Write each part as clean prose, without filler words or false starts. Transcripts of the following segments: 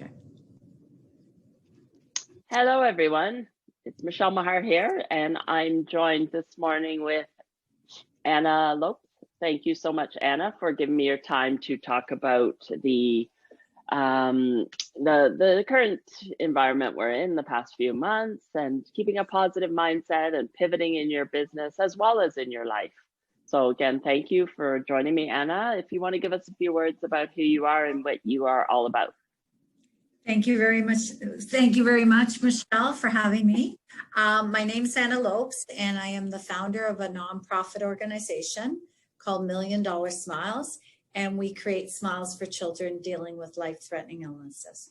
Okay. Hello, everyone. It's Michele Maher here, and I'm joined this morning with Anna Lopes. Thank you so much, Anna, for giving me your time to talk about the current environment we're in the past few months and keeping a positive mindset and pivoting in your business as well as in your life. So again, thank you for joining me, Anna. If you want to give us a few words about who you are and what you are all about. Thank you very much. Thank you very much, Michele, for having me. My name's Anna Lopes, and I am the founder of a nonprofit organization called $1 Million Smiles, and we create smiles for children dealing with life-threatening illnesses.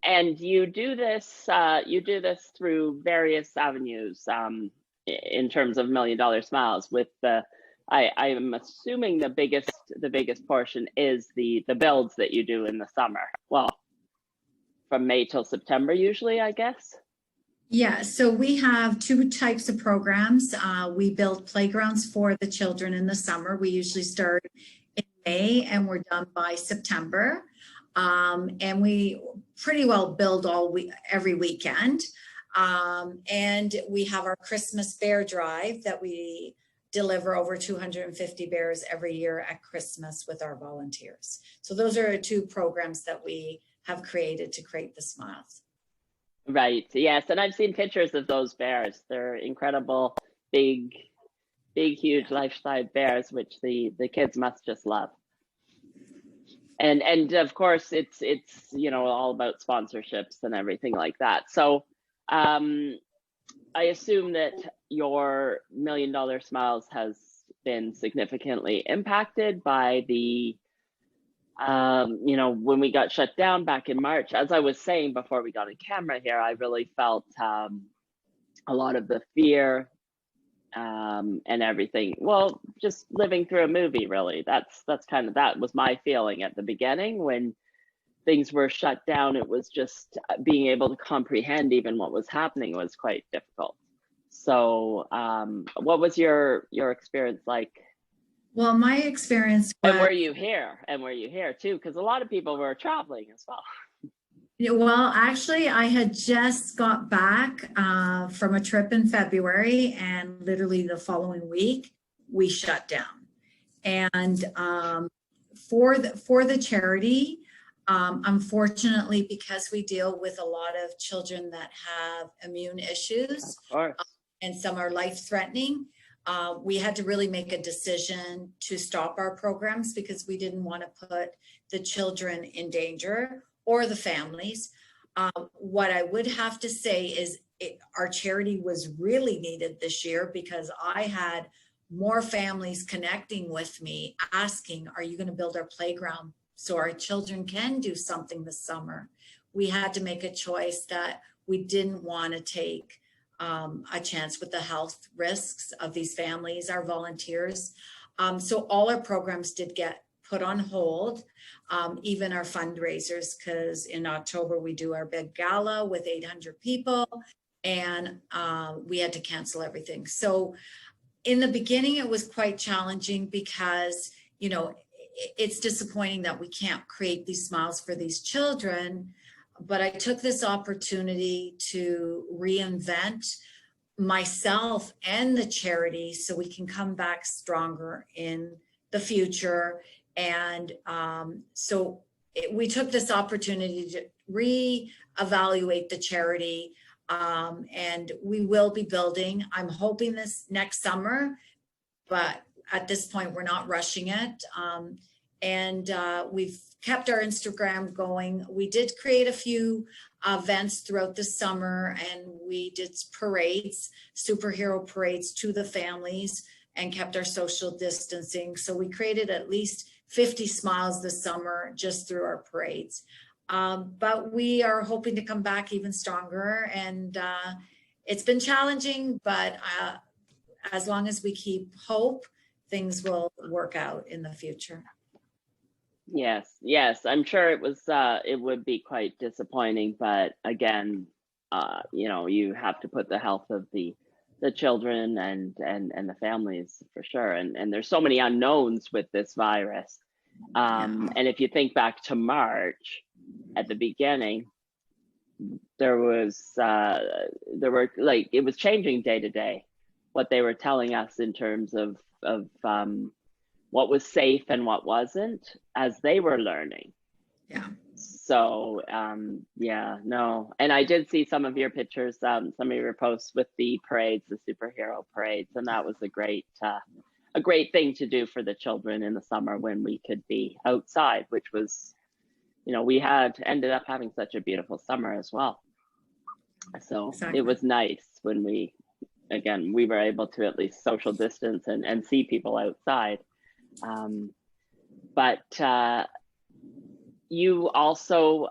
And you do this through various avenues in terms of $1 Million Smiles. With the, I am assuming the biggest portion is the builds that you do in the summer. Well, from May till September, usually, I guess. Yeah, so we have two types of programs. We build playgrounds for the children in the summer. We usually start in May and we're done by September. And we pretty well build every weekend. And we have our Christmas bear drive that we deliver over 250 bears every year at Christmas with our volunteers. So those are two programs that we have created to create the smiles. Right. Yes, and I've seen pictures of those bears. They're incredible, big, huge life-size bears, which the kids must just love. And of course, it's all about sponsorships and everything like that. So I assume that your $1 Million Smiles has been significantly impacted by the when we got shut down back in March. As I was saying before we got on camera here, I really felt a lot of the fear and everything. Well, just living through a movie, really. That was my feeling at the beginning when things were shut down. It was just being able to comprehend even what was happening was quite difficult. So what was your experience like? Well, my experience was, and were you here too? Because a lot of people were traveling as well. Well, actually, I had just got back from a trip in February, and literally the following week, we shut down. And for the charity, unfortunately, because we deal with a lot of children that have immune issues, and some are life-threatening, we had to really make a decision to stop our programs because we didn't want to put the children in danger or the families. What I would have to say is our charity was really needed this year because I had more families connecting with me asking, are you going to build our playground so our children can do something this summer? We had to make a choice that we didn't want to take a chance with the health risks of these families, our volunteers. So all our programs did get put on hold, even our fundraisers, because in October we do our big gala with 800 people, and we had to cancel everything. So in the beginning, it was quite challenging because, it's disappointing that we can't create these smiles for these children. But I took this opportunity to reinvent myself and the charity so we can come back stronger in the future. And we took this opportunity to reevaluate the charity, and we will be building. I'm hoping this next summer, but at this point, we're not rushing it. We've kept our Instagram going. We did create a few events throughout the summer, and we did parades, superhero parades to the families, and kept our social distancing. So we created at least 50 smiles this summer just through our parades. But we are hoping to come back even stronger. And it's been challenging, but as long as we keep hope, things will work out in the future. Yes, I'm sure it would be quite disappointing, but again, you have to put the health of the children and the families for sure. And there's so many unknowns with this virus. And if you think back to March at the beginning, there were like, it was changing day to day, what they were telling us in terms of what was safe and what wasn't, as they were learning. Yeah. So yeah, no, and I did see some of your pictures, some of your posts with the parades, the superhero parades, and that was a great thing to do for the children in the summer when we could be outside, which was, you know, we had ended up having such a beautiful summer as well. So Exactly. it was nice when we were able to at least social distance and see people outside. But you also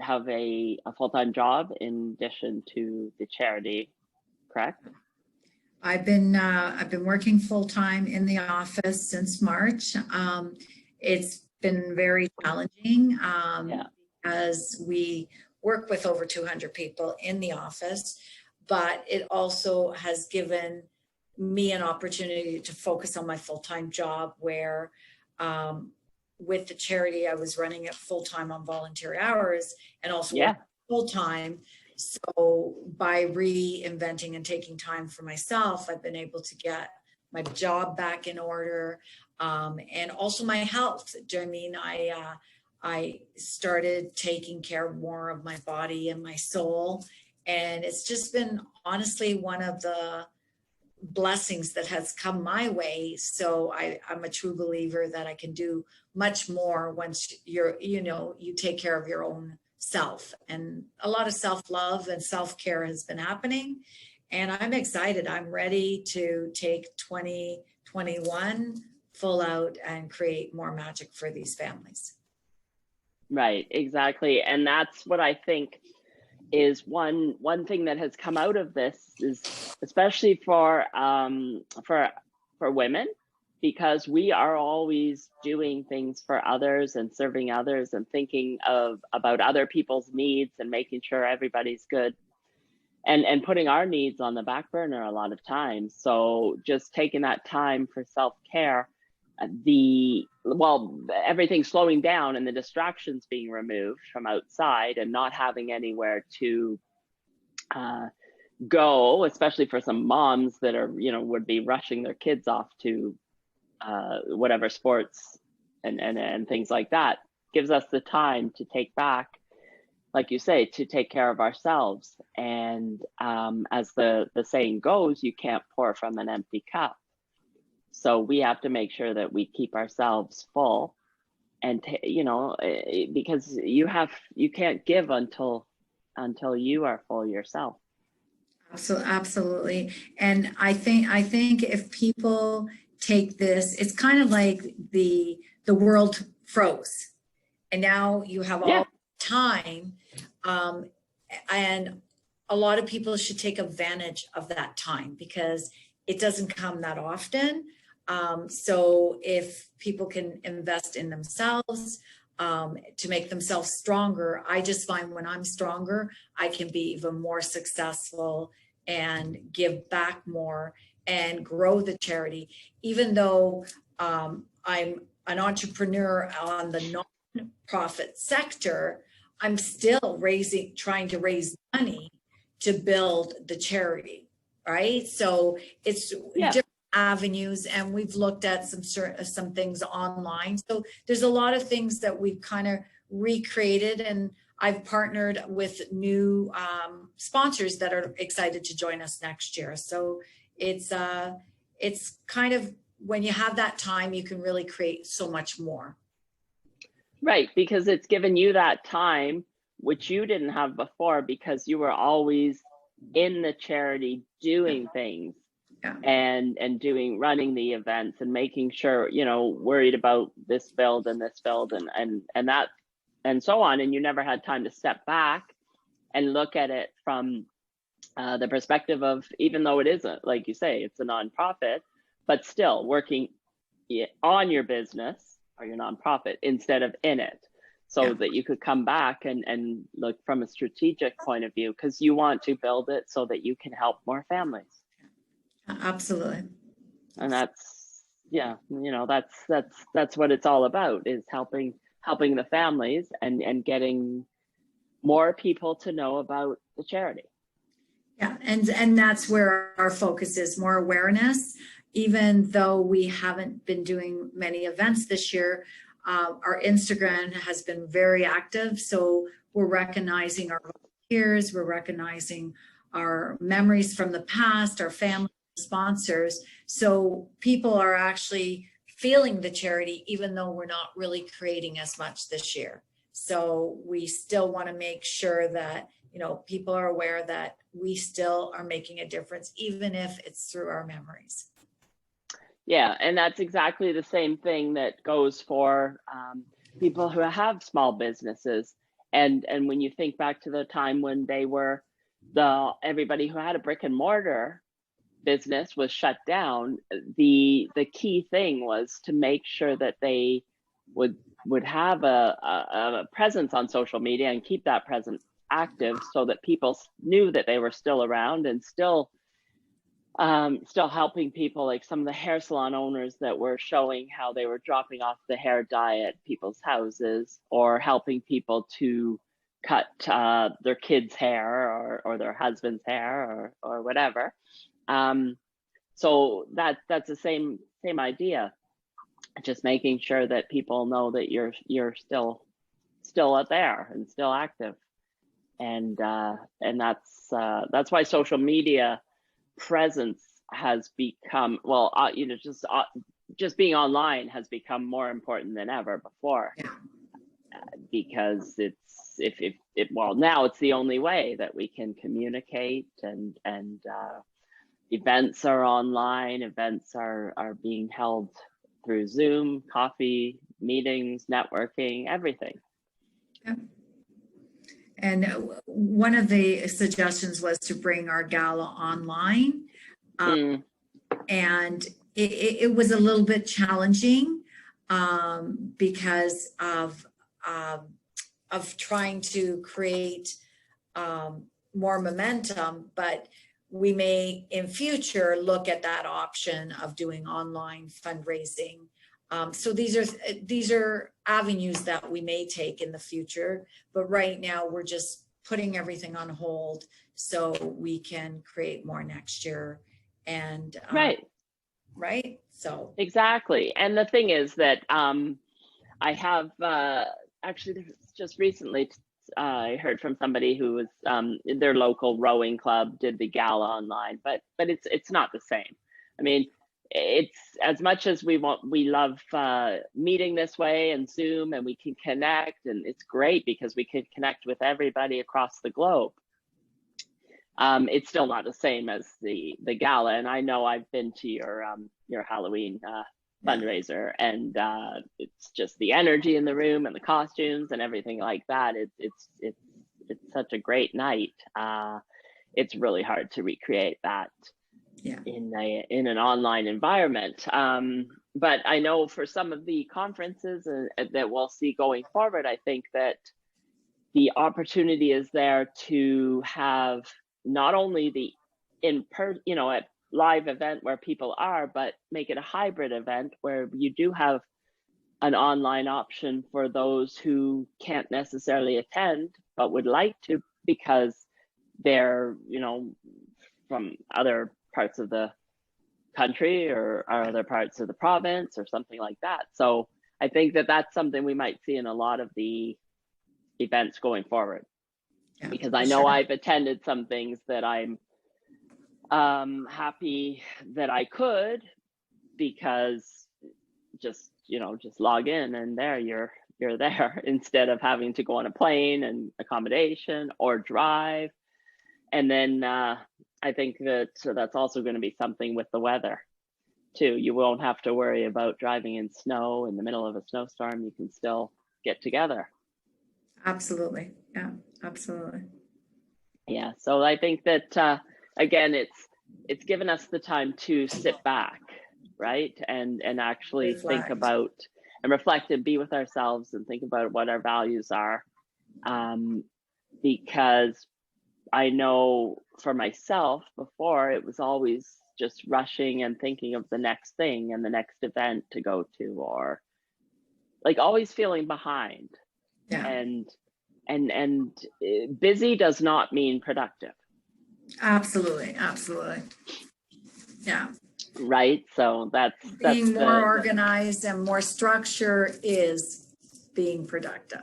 have a full-time job in addition to the charity, correct? I've been working full-time in the office since March. It's been very challenging as we work with over 200 people in the office, but it also has given me an opportunity to focus on my full-time job where with the charity, I was running it full-time on volunteer hours and also full-time. So by reinventing and taking time for myself, I've been able to get my job back in order, and also my health. I mean, I started taking care more of my body and my soul, and it's just been honestly one of the blessings that has come my way. So I'm a true believer that I can do much more once you take care of your own self, and a lot of self-love and self-care has been happening, and I'm excited. I'm ready to take 2021 full out and create more magic for these families. Right, exactly. And that's what I think is one thing that has come out of this, is especially for women, because we are always doing things for others and serving others and thinking about other people's needs and making sure everybody's good, and putting our needs on the back burner a lot of times. So just taking that time for self-care, everything's slowing down and the distractions being removed from outside and not having anywhere to go, especially for some moms that are, would be rushing their kids off to whatever sports and things like that, gives us the time to take back, like you say, to take care of ourselves. And as the saying goes, you can't pour from an empty cup. So we have to make sure that we keep ourselves full, and because you can't give until you are full yourself. Absolutely. And I think if people take this, it's kind of like the world froze, and now you have all time, and a lot of people should take advantage of that time because it doesn't come that often. So if people can invest in themselves to make themselves stronger, I just find when I'm stronger, I can be even more successful and give back more and grow the charity. Even though I'm an entrepreneur on the nonprofit sector, I'm still trying to raise money to build the charity, right? So it's different avenues, and we've looked at some things online. So there's a lot of things that we've kind of recreated, and I've partnered with new sponsors that are excited to join us next year. So it's kind of, when you have that time, you can really create so much more. Right, because it's given you that time, which you didn't have before, because you were always in the charity doing things. And running the events and making sure, worried about this build and that and so on. And you never had time to step back and look at it from the perspective of, even though it isn't, like you say, it's a nonprofit, but still working on your business or your nonprofit instead of in it, so that you could come back and look from a strategic point of view, because you want to build it so that you can help more families. Absolutely. And that's what it's all about, is helping helping the families and getting more people to know about the charity. Yeah, and that's where our focus is, more awareness. Even though we haven't been doing many events this year, our Instagram has been very active. So we're recognizing our volunteers, we're recognizing our memories from the past, our family sponsors. So people are actually feeling the charity, even though we're not really creating as much this year. So we still want to make sure that, you know, people are aware that we still are making a difference, even if it's through our memories. Yeah, and that's exactly the same thing that goes for people who have small businesses. And when you think back to the time when they were everybody who had a brick and mortar business was shut down, the key thing was to make sure that they would have a presence on social media and keep that presence active so that people knew that they were still around and still helping people, like some of the hair salon owners that were showing how they were dropping off the hair dye at people's houses, or helping people to cut their kids' hair or their husband's hair or whatever. So that's the same idea. Just making sure that people know that you're still out there and still active, and that's why social media presence has become, well, just being online has become more important than ever before. Yeah. Because well, now it's the only way that we can communicate, and events are online, events are being held through Zoom, coffee, meetings, networking, everything. Yeah. And one of the suggestions was to bring our gala online. And it was a little bit challenging because of trying to create more momentum, but we may in future look at that option of doing online fundraising. So these are avenues that we may take in the future, but right now we're just putting everything on hold so we can create more next year. And right. So exactly. And the thing is that I have actually just recently I heard from somebody who was their local rowing club did the gala online, but it's not the same. I mean, it's as much as we love meeting this way and Zoom, and we can connect, and it's great because we can connect with everybody across the globe. It's still not the same as the gala. And I know I've been to your Halloween fundraiser, and it's just the energy in the room and the costumes and everything like that. It's such a great night. It's really hard to recreate that in an online environment. But I know for some of the conferences that we'll see going forward, I think that the opportunity is there to have not only the a live event where people are, but make it a hybrid event where you do have an online option for those who can't necessarily attend but would like to, because they're from other parts of the country or other parts of the province or something like that. So I think that that's something we might see in a lot of the events going forward, because I know I've attended some things that I'm happy that I could, because just log in and there you're there, instead of having to go on a plane and accommodation or drive. And then I think that's also going to be something with the weather too. You won't have to worry about driving in snow in the middle of a snowstorm. You can still get together. Absolutely. Yeah, absolutely. Yeah. So I think that again, it's given us the time to sit back, right? And actually think about and reflect and be with ourselves and think about what our values are. Because I know for myself before, it was always just rushing and thinking of the next thing and the next event to go to, or like always feeling behind. Yeah, And busy does not mean productive. absolutely, absolutely. Yeah. Right. So that's Being more the organized and more structure is being productive.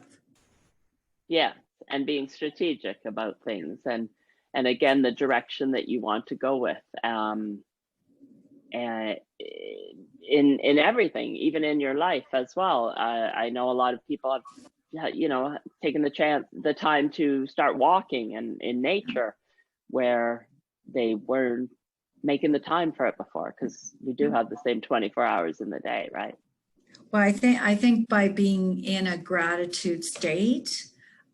yeah, and being strategic about things, and again, the direction that you want to go with, and in everything, even in your life as well. I know a lot of people have, taken the time to start walking and in nature, where they weren't making the time for it before, because we do have the same 24 hours in the day, right? Well, I think by being in a gratitude state,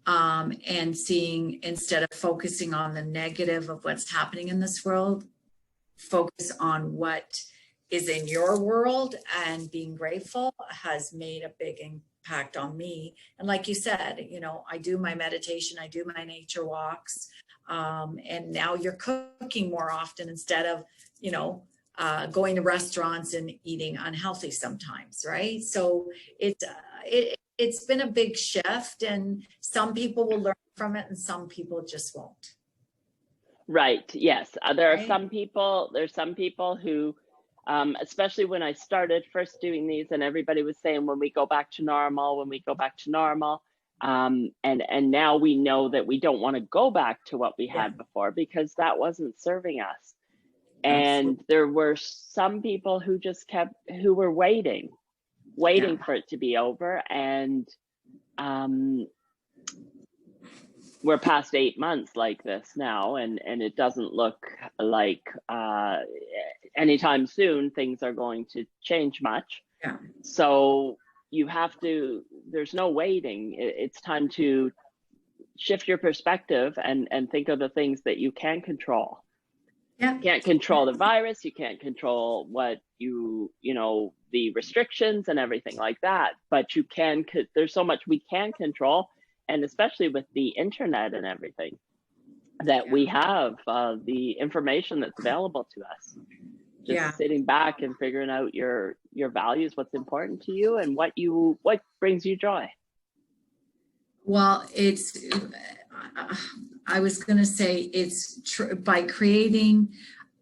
and seeing, instead of focusing on the negative of what's happening in this world, focus on what is in your world, and being grateful has made a big impact on me. And like you said, I do my meditation, I do my nature walks, and now you're cooking more often instead of, going to restaurants and eating unhealthy sometimes, right? So it's been a big shift, and some people will learn from it and some people just won't. Right. Yes. There are Right? some people. There's some people who, especially when I started first doing these, and everybody was saying, when we go back to normal, when we go back to normal, and now we know that we don't want to go back to what we had before, because that wasn't serving us. And Absolutely. there were some people who just who were waiting for it to be over, and we're past 8 months like this now, and it doesn't look like anytime soon things are going to change much. Yeah. So there's no waiting. It's time to shift your perspective and think of the things that you can control. Yeah. You can't control the virus, you can't control what the restrictions and everything like that, but there's so much we can control. And especially with the internet and everything, that we have the information that's available to us. Just sitting back and figuring out your values, what's important to you, and what brings you joy. Well, I was going to say, by creating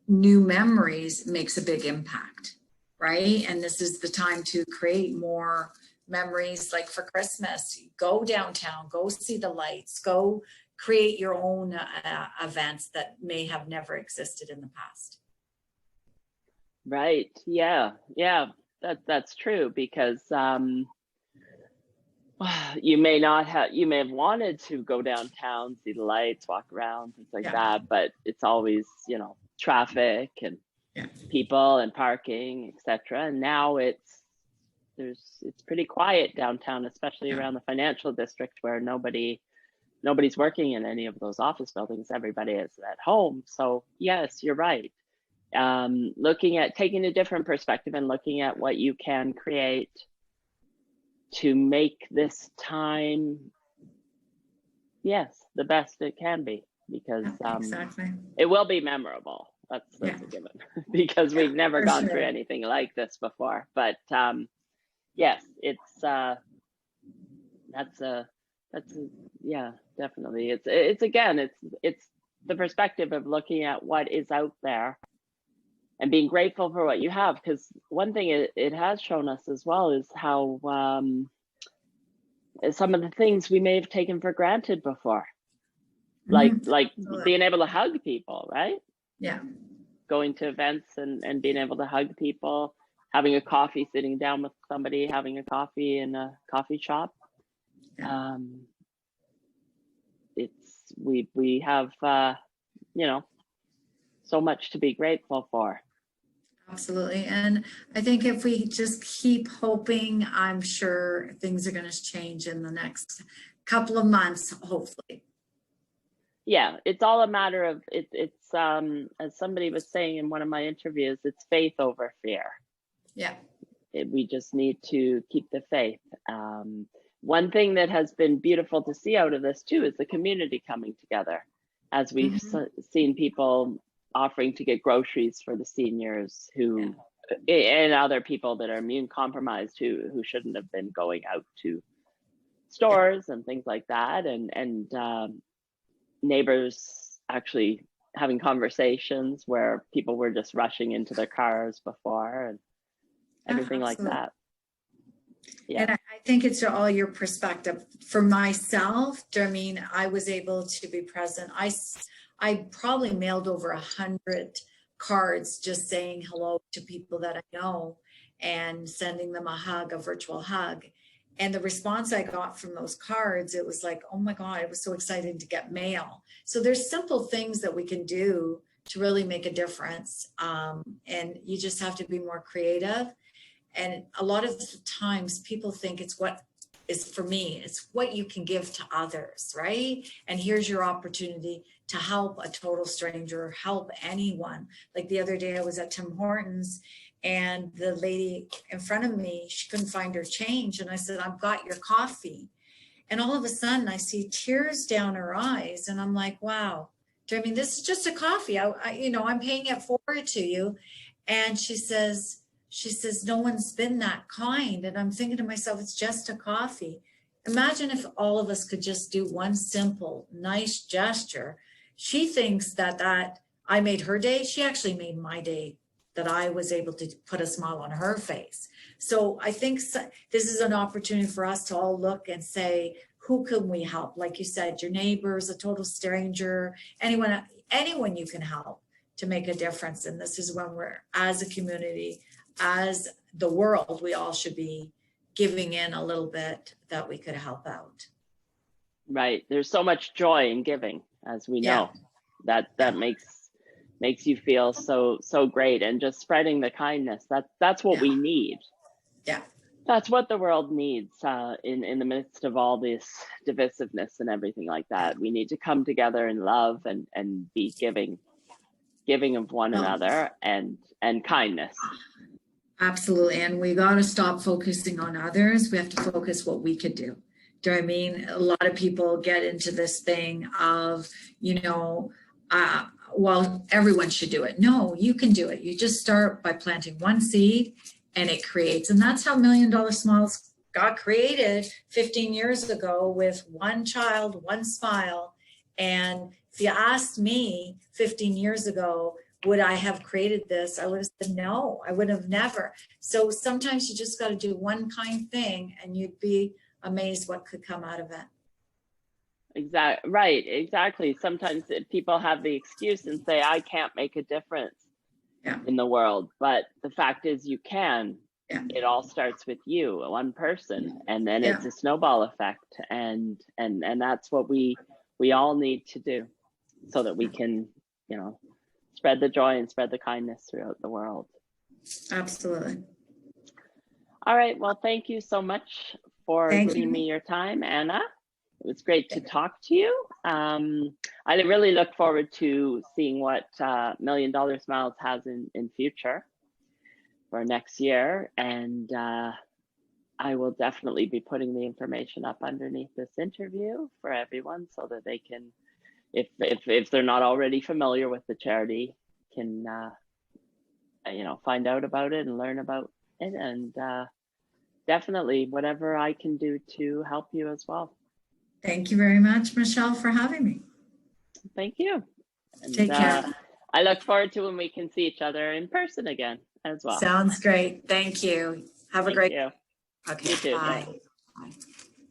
new memories makes a big impact, right? And this is the time to create more memories. Like for Christmas, go downtown, go see the lights, go create your own events that may have never existed in the past. Right. Yeah. That's true, because you may have wanted to go downtown, see the lights, walk around, things like that, but it's always, traffic and people and parking, etc. And now it's pretty quiet downtown, especially around the financial district, where nobody's working in any of those office buildings. Everybody is at home. So yes, you're right. Looking at taking a different perspective and looking at what you can create to make this time, the best it can be, because Exactly. it will be memorable. That's a given, because we've never gone through anything like this before. But yes, it's definitely. It's again, it's the perspective of looking at what is out there and being grateful for what you have. Because one thing it has shown us as well is how some of the things we may have taken for granted before, like being able to hug people, right? Yeah. Going to events and being able to hug people, having a coffee, sitting down with somebody, having a coffee in a coffee shop. We have so much to be grateful for. Absolutely. And I think if we just keep hoping, I'm sure things are going to change in the next couple of months, hopefully. Yeah, it's all a matter of it's as somebody was saying in one of my interviews, it's faith over fear. Yeah. We just need to keep the faith. One thing that has been beautiful to see out of this too is the community coming together, as we've seen people offering to get groceries for the seniors who and other people that are immune compromised who shouldn't have been going out to stores and things like that, and neighbors actually having conversations where people were just rushing into their cars before and everything like that. Yeah. And I think it's all your perspective. For myself, I mean, I was able to be present. I probably mailed over 100 cards just saying hello to people that I know and sending them a hug, a virtual hug. And the response I got from those cards, it was like, oh my God, it was so exciting to get mail. So there's simple things that we can do to really make a difference. And you just have to be more creative. And a lot of times people think it's what is for me, it's what you can give to others, right? And here's your opportunity to help a total stranger, help anyone. Like the other day I was at Tim Hortons and the lady in front of me, she couldn't find her change. And I said, I've got your coffee. And all of a sudden I see tears down her eyes. And I'm like, wow, I mean, this is just a coffee. I'm paying it forward to you. And she says, no one's been that kind. And I'm thinking to myself, it's just a coffee. Imagine if all of us could just do one simple, nice gesture. She thinks that I made her day. She actually made my day, that I was able to put a smile on her face. So I think this is an opportunity for us to all look and say, who can we help? Like you said, your neighbors, a total stranger, anyone you can help to make a difference. And this is when we're, as a community, as the world, we all should be giving in a little bit that we could help out. Right. There's so much joy in giving, as we know. That makes you feel so great, and just spreading the kindness. That's what we need. Yeah. That's what the world needs in the midst of all this divisiveness and everything like that. We need to come together in love and be giving of one another and kindness. Absolutely. And we got to stop focusing on others. We have to focus what we could do. Do you know what I mean? A lot of people get into this thing of, well, everyone should do it. No, you can do it. You just start by planting one seed and it creates. And that's how $1 Million Smiles got created 15 years ago, with one child, one smile. And if you asked me 15 years ago, would I have created this? I would have said, no, I would have never. So sometimes you just got to do one kind thing and you'd be amazed what could come out of it. Exactly. Sometimes people have the excuse and say, I can't make a difference in the world. But the fact is you can. Yeah. It all starts with you, one person, and then it's a snowball effect. And that's what we all need to do so that we can, spread the joy and spread the kindness throughout the world. Absolutely. All right. Well, thank you so much for giving me your time, Anna. It was great to talk to you. I really look forward to seeing what $1 Million Smiles has in future for next year. And I will definitely be putting the information up underneath this interview for everyone so that they can, if they're not already familiar with the charity, can find out about it and learn about it, and definitely whatever I can do to help you as well. Thank you very much, Michelle, for having me. Thank you. And, take care. I look forward to when we can see each other in person again as well. Sounds great. Thank you. Have a great day. Okay. You too. Bye. Bye.